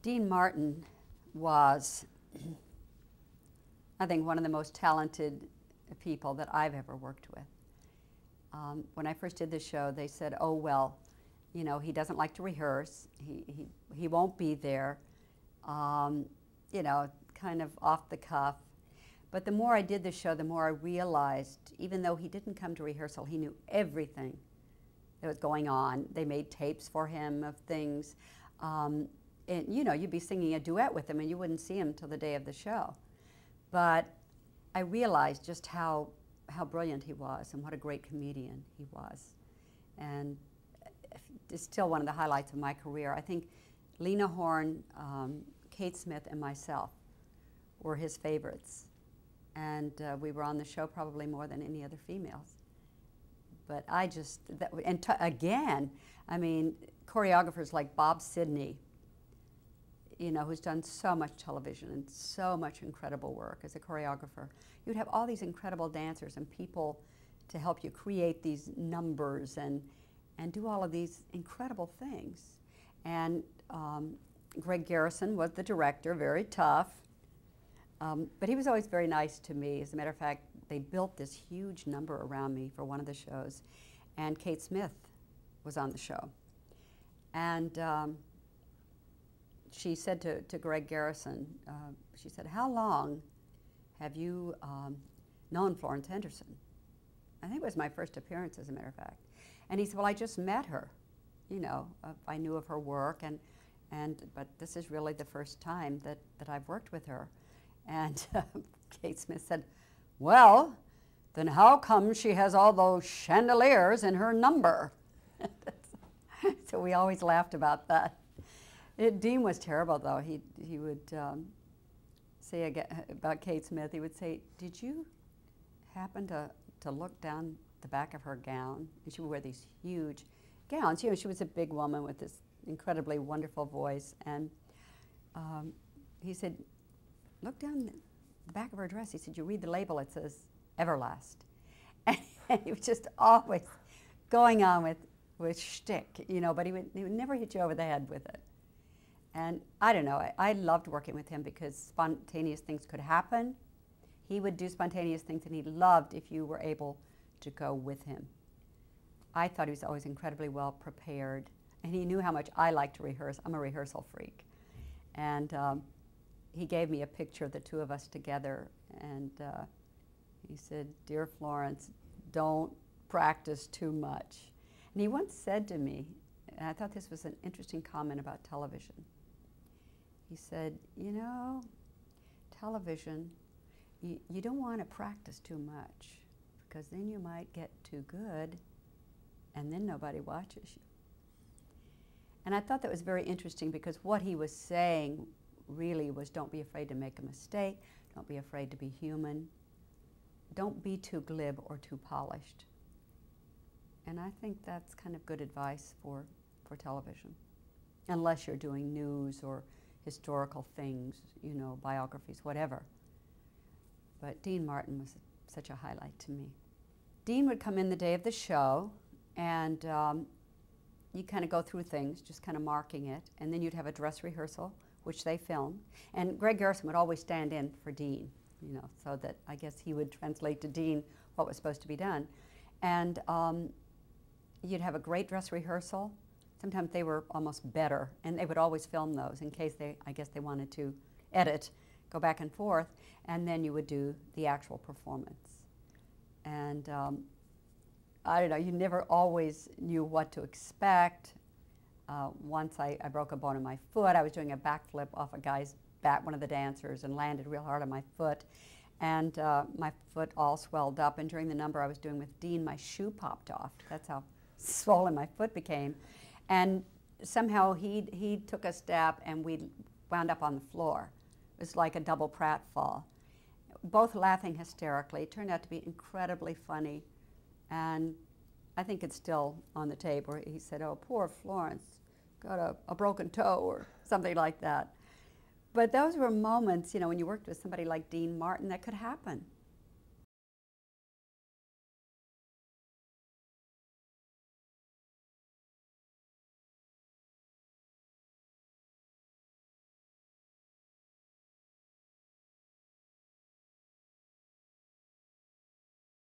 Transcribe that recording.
Dean Martin was, I think, one of the most talented people that I've ever worked with. When I first did the show, they said, oh, well, you know, he doesn't like to rehearse. He won't be there, you know, kind of off the cuff. But the more I did the show, the more I realized, even though he didn't come to rehearsal, he knew everything that was going on. They made tapes for him of things. And, you know, you'd be singing a duet with him and you wouldn't see him till the day of the show. But I realized just how brilliant he was and what a great comedian he was. And it's still one of the highlights of my career. I think Lena Horne, Kate Smith, and myself were his favorites. And we were on the show probably more than any other females. But I just, again, I mean, choreographers like Bob Sidney, you know, who's done so much television and so much incredible work as a choreographer. You'd have all these incredible dancers and people to help you create these numbers and do all of these incredible things. And Greg Garrison was the director, very tough. But he was always very nice to me. As a matter of fact, they built this huge number around me for one of the shows. And Kate Smith was on the show. And she said to Greg Garrison, she said, how long have you known Florence Henderson? I think it was my first appearance, as a matter of fact. And he said, well, I just met her. You know, I knew of her work, but this is really the first time that I've worked with her. And Kate Smith said, well, then how come she has all those chandeliers in her number? So we always laughed about that. Dean was terrible, though. He would say about Kate Smith, he would say, did you happen to look down the back of her gown? And she would wear these huge gowns. You know, she was a big woman with this incredibly wonderful voice. And he said, look down the back of her dress. He said, you read the label, it says Everlast. And he was just always going on with shtick, you know, but he would never hit you over the head with it. And I don't know, I loved working with him because spontaneous things could happen. He would do spontaneous things, and he loved if you were able to go with him. I thought he was always incredibly well prepared, and he knew how much I like to rehearse. I'm a rehearsal freak. And he gave me a picture of the two of us together, and he said, dear Florence, don't practice too much. And he once said to me, and I thought this was an interesting comment about television, he said, you know, television, you don't want to practice too much, because then you might get too good, and then nobody watches you. And I thought that was very interesting, because what he was saying really was, don't be afraid to make a mistake, don't be afraid to be human, don't be too glib or too polished. And I think that's kind of good advice for television, unless you're doing news or historical things, you know, biographies, whatever. But Dean Martin was such a highlight to me. Dean would come in the day of the show, and you kind of go through things, just kind of marking it, and then you'd have a dress rehearsal, which they filmed. And Greg Garrison would always stand in for Dean, you know, so that I guess he would translate to Dean what was supposed to be done. And you'd have a great dress rehearsal. Sometimes they were almost better, and they would always film those in case I guess they wanted to edit, go back and forth, and then you would do the actual performance. And I don't know, you never always knew what to expect. Once I broke a bone in my foot. I was doing a backflip off a guy's back, one of the dancers, and landed real hard on my foot. And my foot all swelled up, and during the number I was doing with Dean, my shoe popped off. That's how swollen my foot became. And somehow he took a step, and we wound up on the floor. It was like a double pratfall. Both laughing hysterically. It turned out to be incredibly funny. And I think it's still on the tape where he said, oh, poor Florence, got a broken toe or something like that. But those were moments, you know, when you worked with somebody like Dean Martin, that could happen.